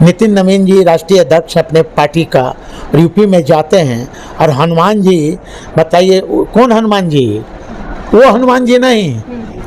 नितिन नवीन जी राष्ट्रीय अध्यक्ष अपने पार्टी का यूपी में जाते हैं और हनुमान जी, बताइए कौन हनुमान जी? वो हनुमान जी नहीं,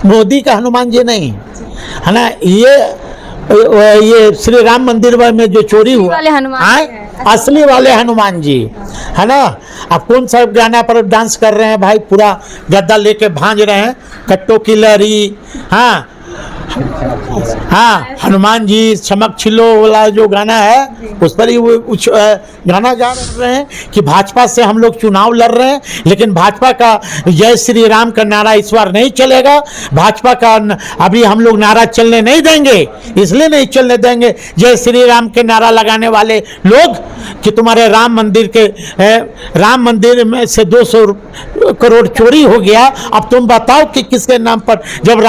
मोदी का हनुमान जी नहीं है ना, ये श्री राम मंदिर में जो चोरी हुआ असली वाले हनुमान जी है ना। अब कौन सा गाना पर डांस कर रहे हैं भाई, पूरा गद्दा लेके भांज रहे हैं, कट्टो की लहरी, हाँ हाँ, हनुमान जी चमक छिलो वाला जो गाना है उस पर ही वो गाना गा रहे हैं कि भाजपा से हम लोग चुनाव लड़ रहे हैं, लेकिन भाजपा का जय श्री राम का नारा इस बार नहीं चलेगा। भाजपा का अभी हम लोग नारा चलने नहीं देंगे, इसलिए नहीं चलने देंगे जय श्री राम के नारा लगाने वाले लोग कि तुम्हारे राम मंदिर में से 200 करोड़ चोरी हो गया। अब तुम बताओ कि किसके नाम पर, जब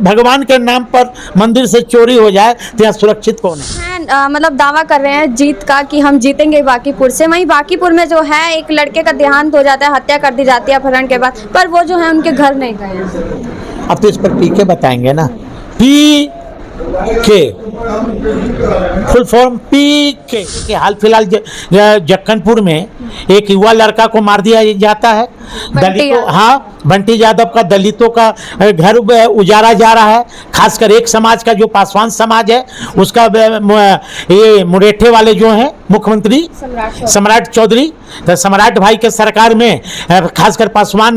भगवान के नाम पर मंदिर से चोरी हो जाए तो यहाँ सुरक्षित कौन है? मतलब दावा कर रहे हैं जीत का कि हम जीतेंगे बांकीपुर से। वहीं बांकीपुर में जो है एक लड़के का देहांत हो जाता है, हत्या कर दी जाती है अपहरण के बाद, पर वो जो है उनके घर नहीं गए। अब तो इस पर पीके बताएंगे ना, पीके फुल फॉर्म पीके के। हाल फिलहाल जक्कनपुर में एक युवा लड़का को मार दिया जाता है, दलितों, हाँ बंटी यादव का दलितों का घर उजाड़ा जा रहा है, खासकर एक समाज का जो पासवान समाज है उसका, ये मुरेठे वाले जो हैं मुख्यमंत्री सम्राट चौधरी, तो सम्राट भाई के सरकार में खासकर पासवान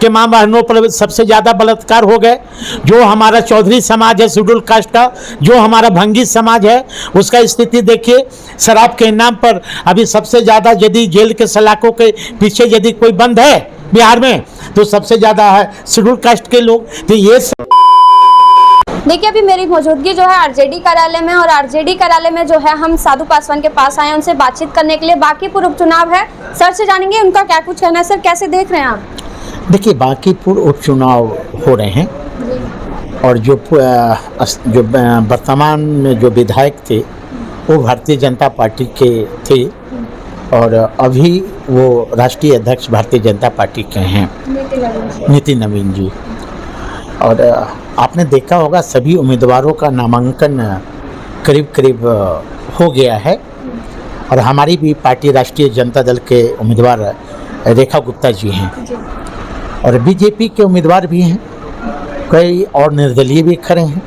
के मां बहनों पर सबसे ज़्यादा बलात्कार हो गए। जो हमारा चौधरी समाज है शेड्यूल कास्ट का, जो हमारा भंगी समाज है, उसका स्थिति देखिए। शराब के नाम पर अभी सबसे ज़्यादा यदि जेल के सलाखों के पीछे यदि कोई बंद है बिहार में तो सबसे ज़्यादा है शेड्यूल कास्ट के लोग। तो ये देखिए अभी मेरी मौजूदगी जो है आरजेडी कार्यालय में, और आरजेडी कार्यालय में जो है हम साधु पासवान के पास आए हैं उनसे बातचीत करने के लिए। बांकीपुर उपचुनाव है, सर से जानेंगे उनका क्या कुछ कहना है। सर कैसे देख रहे हैं आप? देखिए बांकीपुर उपचुनाव हो रहे हैं और जो वर्तमान में जो विधायक थे वो भारतीय जनता पार्टी के थे और अभी वो राष्ट्रीय अध्यक्ष भारतीय जनता पार्टी के हैं नितिन नवीन जी। और आपने देखा होगा सभी उम्मीदवारों का नामांकन करीब करीब हो गया है और हमारी भी पार्टी राष्ट्रीय जनता दल के उम्मीदवार रेखा गुप्ता जी हैं और बीजेपी के उम्मीदवार भी हैं, कई और निर्दलीय भी खड़े हैं।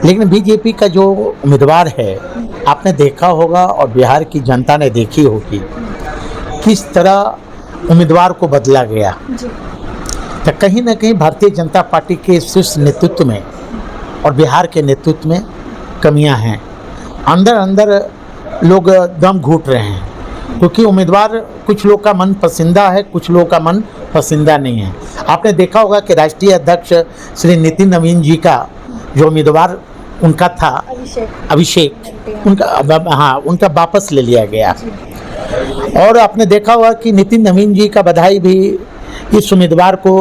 लेकिन बीजेपी का जो उम्मीदवार है आपने देखा होगा और बिहार की जनता ने देखी होगी किस तरह उम्मीदवार को बदला गया। तो कहीं ना कहीं भारतीय जनता पार्टी के शीर्ष नेतृत्व में और बिहार के नेतृत्व में कमियां हैं। अंदर अंदर लोग दम घुट रहे हैं क्योंकि उम्मीदवार कुछ लोग का मन पसंदा है, कुछ लोगों का मन पसंदा नहीं है। आपने देखा होगा कि राष्ट्रीय अध्यक्ष श्री नितिन नवीन जी का जो उम्मीदवार उनका था अभिषेक, उनका वापस ले लिया गया। और आपने देखा होगा कि नितिन नवीन जी का बधाई भी इस उम्मीदवार को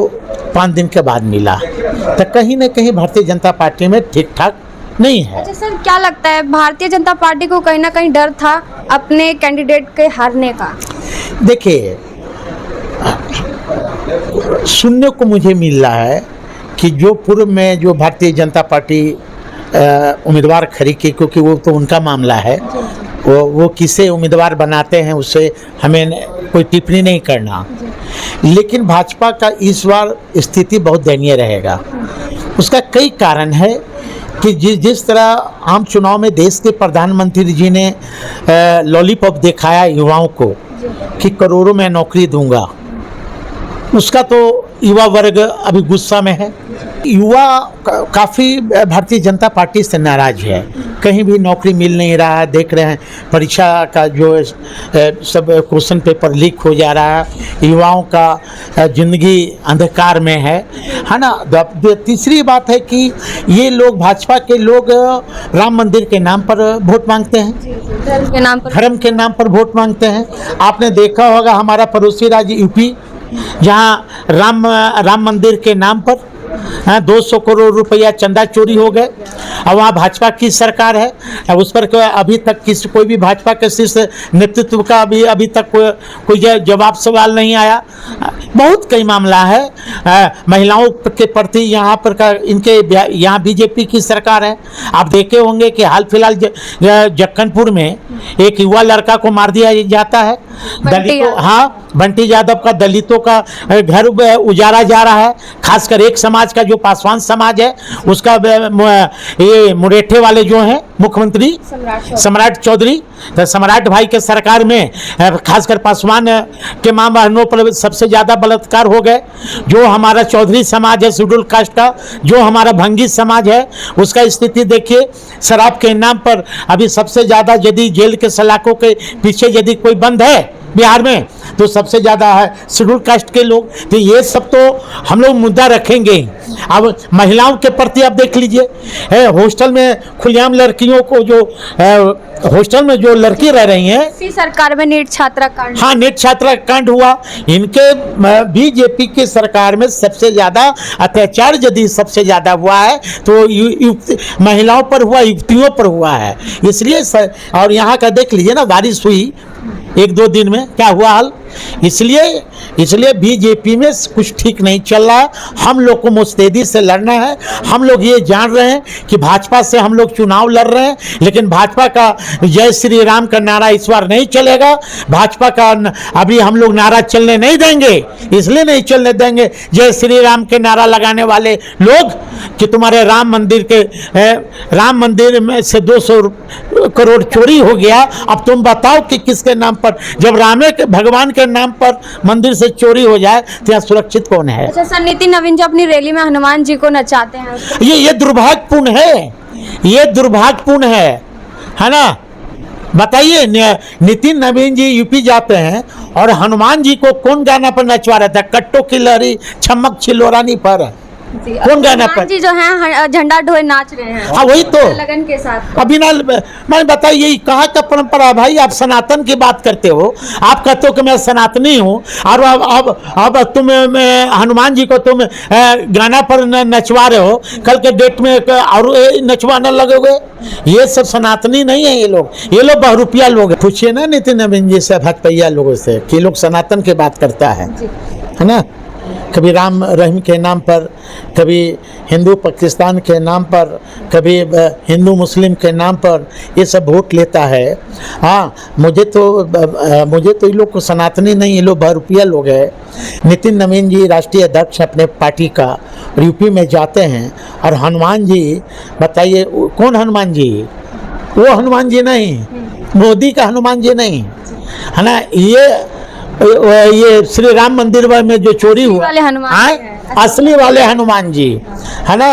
5 दिन के बाद मिला। तो कहीं ना कहीं भारतीय जनता पार्टी में ठीक ठाक नहीं है। अच्छा सर, क्या लगता है भारतीय जनता पार्टी को कहीं ना कहीं डर था अपने कैंडिडेट के हारने का? देखिए सुनने को मुझे मिल रहा है कि जो पूर्व में जो भारतीय जनता पार्टी उम्मीदवार खड़ी की, क्योंकि वो तो उनका मामला है, वो किसे उम्मीदवार बनाते हैं उससे हमें कोई टिप्पणी नहीं करना। लेकिन भाजपा का इस बार स्थिति बहुत दयनीय रहेगा। उसका कई कारण है कि जिस तरह आम चुनाव में देश के प्रधानमंत्री जी ने लॉलीपॉप दिखाया युवाओं को कि करोड़ों में नौकरी दूंगा, उसका तो युवा वर्ग अभी गुस्सा में है। युवा काफ़ी भारतीय जनता पार्टी से नाराज है, कहीं भी नौकरी मिल नहीं रहा है। देख रहे हैं परीक्षा का जो सब क्वेश्चन पेपर लीक हो जा रहा है, युवाओं का जिंदगी अंधकार में है ना। तीसरी बात है कि ये लोग भाजपा के लोग राम मंदिर के नाम पर वोट मांगते हैं, धर्म के नाम पर वोट मांगते हैं। आपने देखा होगा हमारा पड़ोसी राज्य यूपी, जहाँ राम मंदिर के नाम पर 200 करोड़ रुपया चंदा चोरी हो गए। और वहाँ भाजपा की सरकार है, उस पर अभी तक कोई भी भाजपा के शीर्ष नेतृत्व का अभी तक कोई जवाब सवाल नहीं आया। बहुत कई मामला है। महिलाओं के प्रति यहाँ पर यहाँ बीजेपी की सरकार है। आप देखे होंगे कि हाल फिलहाल जक्कनपुर में एक युवा लड़का को मार दिया जाता है। बंटी यादव का दलितों का घर उजाड़ा जा रहा है। खासकर एक समाज का जो पासवान समाज है उसका, ये मुरेठे वाले जो हैं मुख्यमंत्री सम्राट चौधरी, तो सम्राट भाई के सरकार में खासकर पासवान के मामलों पर सबसे ज़्यादा बलात्कार हो गए। जो हमारा चौधरी समाज है शेड्यूल कास्ट का, जो हमारा भंगी समाज है, उसका स्थिति देखिए। शराब के नाम पर अभी सबसे ज़्यादा यदि जेल के सलाखों के पीछे यदि कोई बंद है बिहार में तो सबसे ज़्यादा है शेड्यूल कास्ट के लोग। तो ये सब तो हम लोग मुद्दा रखेंगे। अब महिलाओं के प्रति आप देख लीजिए, हॉस्टल में खुलेआम लड़कियों को जो हॉस्टल में जो लड़की रह रही हैं, इसी सरकार में नीट छात्रा कांड, हाँ नीट छात्रा कांड हुआ। इनके बीजेपी की सरकार में सबसे ज़्यादा अत्याचार यदि सबसे ज़्यादा हुआ है तो महिलाओं पर हुआ, युवतियों पर हुआ है। इसलिए और यहाँ का देख लीजिए ना, बारिश हुई 1-2 दिन में, क्या हुआ हाल। इसलिए बीजेपी में कुछ ठीक नहीं चल रहा है। हम लोग को मुस्तैदी से लड़ना है। हम लोग ये जान रहे हैं कि भाजपा से हम लोग चुनाव लड़ रहे हैं, लेकिन भाजपा का जय श्री राम का नारा इस बार नहीं चलेगा। भाजपा का अभी हम लोग नारा चलने नहीं देंगे। इसलिए नहीं चलने देंगे जय श्री राम के नारा लगाने वाले लोग कि तुम्हारे राम मंदिर में से 200 करोड़ चोरी हो गया। अब तुम बताओ कि किसके नाम पर, जब भगवान के नाम पर मंदिर से चोरी हो जाए तो यहाँ सुरक्षित कौन है। अच्छा सर, नितिन नवीन जो अपनी रैली में हनुमान जी को नचाते हैं, ये दुर्भाग्यपूर्ण है। ये दुर्भाग्यपूर्ण है ना। बताइए, नितिन नवीन जी यूपी जाते हैं और हनुमान जी को कौन गाना पर नचवा रहा था? कट्टो की लहरी छमक छिलोरानी पर कौन गाना पर? जी जो है झंडा ढोए नाच रहे हैं। हाँ वही तो लगन के साथ। अभी ना मैं बताइए कहाँ का परंपरा भाई? आप सनातन की बात करते हो, आप कहते हो कि मैं सनातनी हूँ, और अब तुम हनुमान जी को तुम गाना पर नचवा रहे हो, कल के डेट में और नचवाना लगोगे। ये सब सनातनी नहीं है। ये लोग बहुरूपिया लोग हैं। पूछिए ना नितिन नवीन जी से, भटपैया लोगों से, कि लोग सनातन की बात करता है ना। कभी राम रहीम के नाम पर, कभी हिंदू पाकिस्तान के नाम पर, कभी हिंदू मुस्लिम के नाम पर ये सब वोट लेता है। हाँ, मुझे तो ये लोग को सनातनी नहीं, ये लोग बहुरूपिया लोग हैं। नितिन नवीन जी राष्ट्रीय अध्यक्ष अपने पार्टी का, और यूपी में जाते हैं और हनुमान जी, बताइए कौन हनुमान जी? वो हनुमान जी नहीं, मोदी का हनुमान जी नहीं है ना। ये श्री राम मंदिर में जो चोरी हुआ, असली वाले हनुमान जी है ना।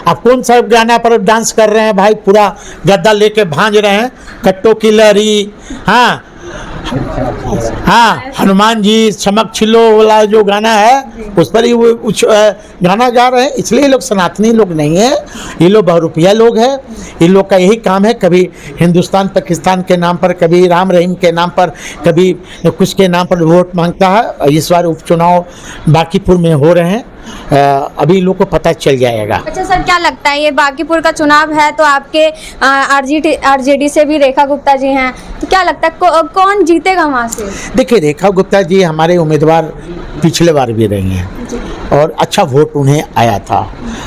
अब कौन सा गाना पर डांस कर रहे हैं भाई? पूरा गद्दा लेके भांज रहे हैं, कट्टो की लहरी, हाँ हनुमान जी चमक छिलो वाला जो गाना है उस पर ही वो गाना गा रहे हैं। इसलिए लोग सनातनी लोग नहीं है, ये लोग बहुरूपिया लोग हैं। इन लोग का यही काम है, कभी हिंदुस्तान पाकिस्तान के नाम पर, कभी राम रहीम के नाम पर, कभी कुछ के नाम पर वोट मांगता है। इस बार उपचुनाव बांकीपुर में हो रहे हैं, अभी लोग को पता चल जाएगा। अच्छा सर, क्या लगता है ये बांकीपुर का चुनाव है तो आपके आरजेडी से भी रेखा गुप्ता जी हैं, तो क्या लगता है कौन जीतेगा वहाँ से? देखिए, रेखा गुप्ता जी हमारे उम्मीदवार पिछले बार भी रही हैं और अच्छा वोट उन्हें आया था।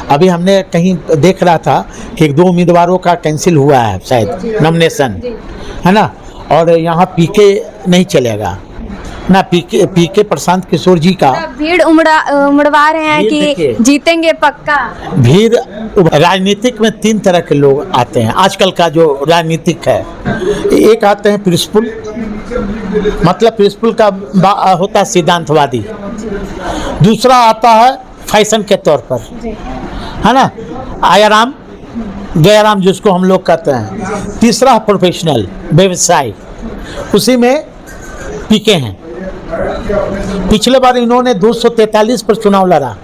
अभी हमने कहीं देख रहा था कि 1-2 उम्मीदवारों का कैंसिल हुआ है शायद नॉमिनेशन, है ना। और यहाँ पीके नहीं चलेगा ना, पीके प्रशांत किशोर जी का भीड़ उमड़वा रहे हैं कि जीतेंगे पक्का। भीड़, राजनीतिक में 3 तरह के लोग आते हैं आजकल का जो राजनीतिक है। एक आते हैं प्रिंसिपल, मतलब प्रिंसिपल का होता है सिद्धांतवादी। दूसरा आता है फैशन के तौर पर, है ना, आयाराम गयाराम जिसको हम लोग कहते हैं। तीसरा प्रोफेशनल व्यवसाय, उसी में पीके हैं। पिछले बार इन्होंने 243 पर चुनाव लड़ा,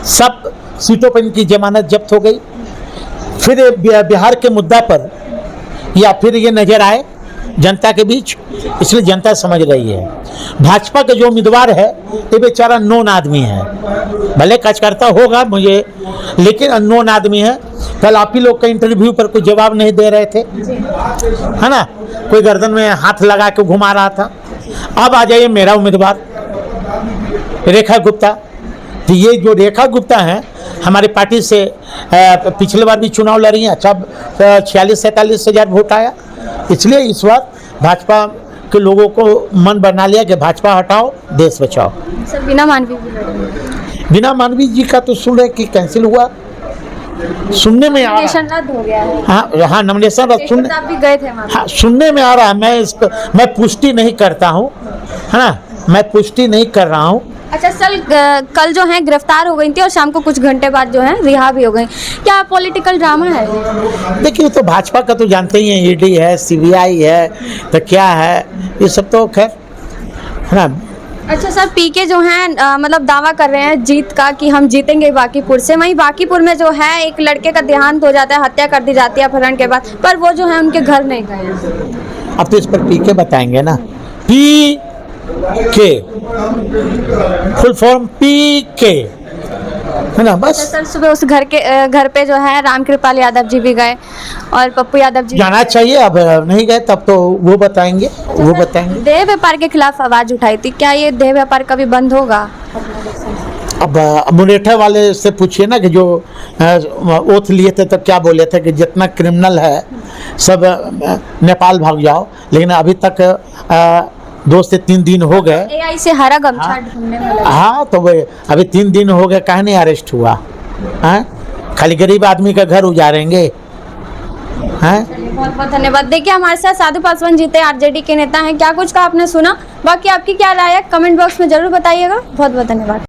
सब सीटों पर इनकी जमानत जब्त हो गई। फिर बिहार के मुद्दा पर या फिर ये नजर आए जनता के बीच, इसलिए जनता समझ रही है। भाजपा का जो उम्मीदवार है ये बेचारा नोन आदमी है, भले कार्यकर्ता होगा मुझे, लेकिन अननोन आदमी है। कल आप ही लोग का इंटरव्यू पर कोई जवाब नहीं दे रहे थे, है ना, कोई गर्दन में हाथ लगा के घुमा रहा था। अब आ जाइए मेरा उम्मीदवार रेखा गुप्ता। तो ये जो रेखा गुप्ता हैं हमारी पार्टी से पिछले बार भी चुनाव लड़ी हैं, अच्छा 46-47 हज़ार वोट आया। इसलिए इस बार भाजपा के लोगों को मन बना लिया कि भाजपा हटाओ देश बचाओ। सर बीना मानवी भी लड़ेंगे। बिना मानवी जी का तो सुन रहे कि कैंसिल हुआ, सुनने में आ नॉमिनेशन रद्द हो गया है। हाँ नॉमिनेशन रद्द सुनने, आप भी गए थे वहाँ पे। हाँ सुनने में आ रहा है। मैं पुष्टि नहीं करता हूँ, है ना, मैं पुष्टि नहीं कर रहा हूँ। अच्छा सर, कल जो है गिरफ्तार हो गई थी और शाम को कुछ घंटे बाद जो है रिहा भी हो गई, क्या पॉलिटिकल ड्रामा है? देखिए तो भाजपा का तो जानते ही हैं, ईडी है, सीबीआई है, तो क्या है ये सब तो खैर, है ना। अच्छा सर, पीके जो है मतलब दावा कर रहे हैं जीत का कि हम जीतेंगे बांकीपुर से। वहीं बांकीपुर में जो है एक लड़के का देहांत हो जाता है, हत्या कर दी जाती है अपहरण के बाद, पर वो जो है उनके घर नहीं गए। अब तो इस पर पीके बताएंगे ना, पी के फुल फॉर्म पी के, है ना, बस। सर सुबह उस घर पे जो है रामकृपाल यादव जी भी गए और पप्पू यादव जी जाना चाहिए, अब नहीं गए तब तो वो बताएंगे, वो बताएंगे। देह व्यापार के खिलाफ आवाज उठाई थी, क्या ये देह व्यापार कभी बंद होगा? अब मुनेठा वाले से पूछिए ना कि जो ओथ लिए थे तो क्या बोले थे कि जितना क्रिमिनल है सब नेपाल भाग जाओ, लेकिन अभी तक 2 से 3 दिन हो गए। एआई से हरा गमछा ढूंढने में लगे। हाँ तो वो अभी 3 दिन हो गए, काहे नहीं अरेस्ट हुआ? हैं, खाली गरीब आदमी का घर उजाड़ेंगे? हैं, बहुत बहुत धन्यवाद। देखिए हमारे साथ साधु पासवान जी थे, आरजेडी के नेता हैं। क्या कुछ का आपने सुना, बाकी आपकी क्या राय है कमेंट बॉक्स में जरूर बताइएगा। बहुत बहुत धन्यवाद।